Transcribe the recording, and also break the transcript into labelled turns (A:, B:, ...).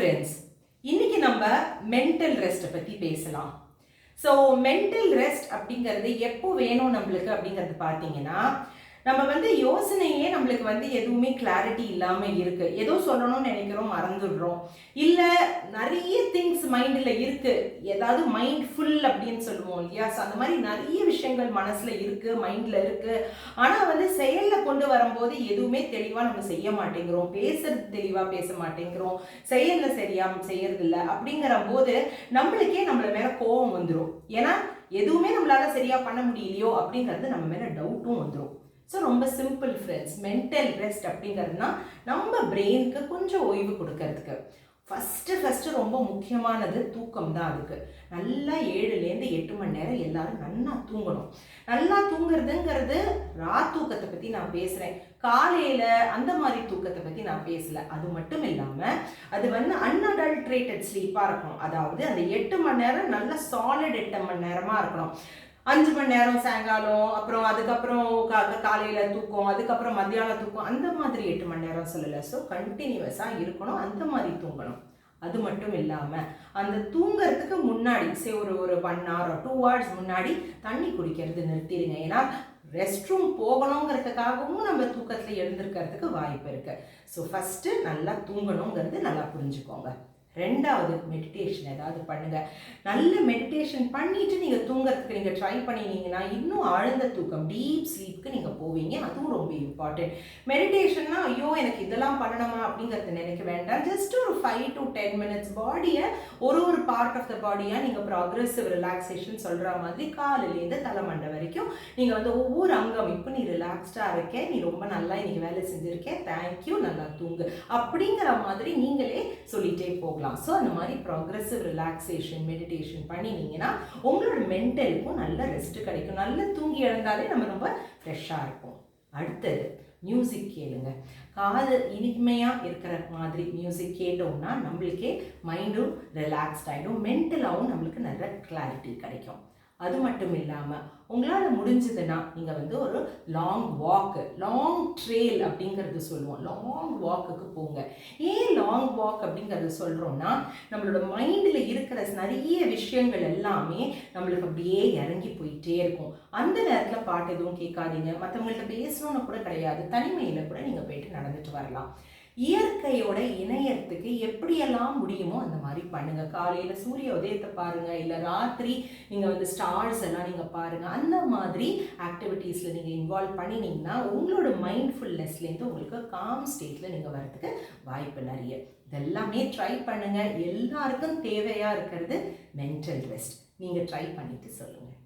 A: Friends, இன்னைக்கு நம்ம mental ரெஸ்ட்டை பற்றி பேசலாம். ஸோ மென்டல் ரெஸ்ட் அப்படிங்கிறது எப்போ வேணும் நம்மளுக்கு அப்படிங்கிறது பார்த்தீங்கன்னா, நம்ம யோசனையே நம்மளுக்கு எதுவுமே கிளாரிட்டி இல்லாமல் இருக்கு. ஏதோ சொல்லணும்னு நினைக்கிறோம், மறந்துடுறோம். இல்லை நிறைய திங்ஸ் மைண்டில் இருக்கு. ஏதாவது மைண்ட் ஃபுல் அப்படின்னு சொல்லுவோம் இல்லையா? ஸோ அந்த மாதிரி நிறைய விஷயங்கள் மனசில் இருக்கு, மைண்டில் இருக்கு. ஆனால் செயலில் கொண்டு வரும்போது எதுவுமே தெளிவாக நம்ம செய்ய மாட்டேங்கிறோம். பேசுறது தெளிவாக பேச மாட்டேங்கிறோம். செயலில் சரியாக செய்யறதில்ல. அப்படிங்கிற போது நம்மளுக்கே நம்மள மேலே கோபம் வந்துடும். ஏன்னா எதுவுமே நம்மளால சரியாக பண்ண முடியலையோ அப்படிங்கிறது நம்ம மேலே டவுட்டும் வந்துடும். ஸோ ரொம்ப சிம்பிள் ஃப்ரெண்ட்ஸ், மென்டல் ரெஸ்ட் அப்படிங்கிறதுனா நம்ம பிரெயினுக்கு கொஞ்சம் ஓய்வு கொடுக்கறதுக்கு ஃபஸ்ட்டு ரொம்ப முக்கியமானது தூக்கம் தான். அதுக்கு நல்லா 7லேருந்து 8 மணி நேரம் எல்லாரும் நல்லா தூங்கணும். நல்லா தூங்குறதுங்கிறது தூக்கத்தை பற்றி நான் பேசுகிறேன், காலையில் அந்த மாதிரி தூக்கத்தை பற்றி நான் பேசலை. அது மட்டும் இல்லாமல் அது அன்அடல்ட்ரேட்டட் ஸ்லீப்பாக இருக்கணும். அதாவது அந்த 8 மணி நேரம் நல்ல சாலிட் 8 மணி நேரமாக இருக்கணும். 5 மணி நேரம் சாயங்காலம், அப்புறம் அதுக்கப்புறம் காலையில் தூக்கம், அதுக்கப்புறம் மத்தியானம் தூக்கம், அந்த மாதிரி 8 மணி நேரம் சொல்லலை. ஸோ கண்டினியூஸாக இருக்கணும், அந்த மாதிரி தூங்கணும். அது மட்டும் இல்லாமல் அந்த தூங்கிறதுக்கு முன்னாடி ஒரு 1 hour 2 hours முன்னாடி தண்ணி குடிக்கிறது நிறுத்திடுங்க. ஏன்னா ரெஸ்ட் ரூம் போகணுங்கிறதுக்காகவும் நம்ம தூக்கத்தில் எழுந்திருக்கிறதுக்கு வாய்ப்பு இருக்குது. ஸோ ஃபஸ்ட்டு நல்லா தூங்கணுங்கிறது நல்லா புரிஞ்சுக்கோங்க. 2வது மெடிடேஷன் ஏதாவது பண்ணுங்கள். நல்ல மெடிடேஷன் பண்ணிவிட்டு நீங்கள் தூங்குறதுக்கு நீங்கள் ட்ரை பண்ணினீங்கன்னா இன்னும் ஆழ்ந்த தூக்கம், டீப் ஸ்லீப்க்கு நீங்கள் போவீங்க. அதுவும் ரொம்ப இம்பார்ட்டன்ட். மெடிடேஷன்னா ஐயோ எனக்கு இதெல்லாம் பண்ணணுமா அப்படிங்கிறது நினைக்க வேண்டாம். ஜஸ்ட் ஒரு 5 to 10 minutes பாடியை ஒரு பார்ட் ஆஃப் த பாடியாக நீங்கள் ப்ராக்ரெசிவ் ரிலாக்ஸேஷன் சொல்கிற மாதிரி காலையிலேருந்து தலைமண்டை வரைக்கும் நீங்கள் ஒவ்வொரு அங்கம், இப்போ நீ ரிலாக்ஸ்டாக இருக்க, நீ ரொம்ப நல்லா இன்னைக்கு வேலை செஞ்சுருக்கேன், தேங்க்யூ, நல்லா தூங்கு அப்படிங்கிற மாதிரி நீங்களே சொல்லிகிட்டே போகலாம். ஸோ அந்த மாதிரி ப்ராக்ரெசிவ் ரிலாக்ஸேஷன் மெடிடேஷன் பண்ணினீங்கன்னா உங்களோட மென்டலுக்கும் நல்ல ரெஸ்ட் கிடைக்கும். நல்லா தூங்கி எழுந்தாலே நம்ம ரொம்ப ஃப்ரெஷ்ஷாக இருப்போம். அடுத்தது மியூசிக் கேளுங்க. காது இனிமையாக இருக்கிற மாதிரி மியூசிக் கேட்டோம்னா நம்மளுக்கே மைண்டும் ரிலாக்ஸ்ட் ஆகிடும், மென்டலாகவும் நம்மளுக்கு நல்ல கிளாரிட்டி கிடைக்கும். அது மட்டும் இல்லாமல் உங்களால் முடிஞ்சதுன்னா நீங்கள் ஒரு லாங் வாக்கு, லாங் ட்ரெயில் அப்படிங்கிறது சொல்லுவோம், லாங் வாக்குக்கு போங்க. ஏன் லாங் வாக் அப்படிங்கிறது சொல்கிறோன்னா நம்மளோட மைண்டில் இருக்கிற நிறைய விஷயங்கள் எல்லாமே நம்மளுக்கு அப்படியே இறங்கி போயிட்டே இருக்கும். அந்த நேரத்தில் பாட்டு எதுவும் கேட்காதீங்க, மற்றவங்கள்ட்ட பேசணும்னு கூட கிடையாது, தனிமையில் கூட நீங்கள் போயிட்டு நடந்துட்டு வரலாம். இயற்கையோட இணையத்துக்கு எப்படியெல்லாம் முடியுமோ அந்த மாதிரி பண்ணுங்கள். காலையில் சூரிய உதயத்தை பாருங்கள், இல்லை ராத்திரி நீங்கள் ஸ்டார்ஸ் எல்லாம் நீங்கள் பாருங்கள். அந்த மாதிரி ஆக்டிவிட்டீஸில் நீங்கள் இன்வால்வ் பண்ணினீங்கன்னா உங்களோட மைண்ட்ஃபுல்னஸ்லேருந்து உங்களுக்கு காம் ஸ்டேட்டில் நீங்கள் வரதுக்கு வாய்ப்பு நிறைய. இதெல்லாமே ட்ரை பண்ணுங்கள். எல்லாருக்கும் தேவையாக இருக்கிறது மென்டல் ரெஸ்ட். நீங்கள் ட்ரை பண்ணிவிட்டு சொல்லுங்கள்.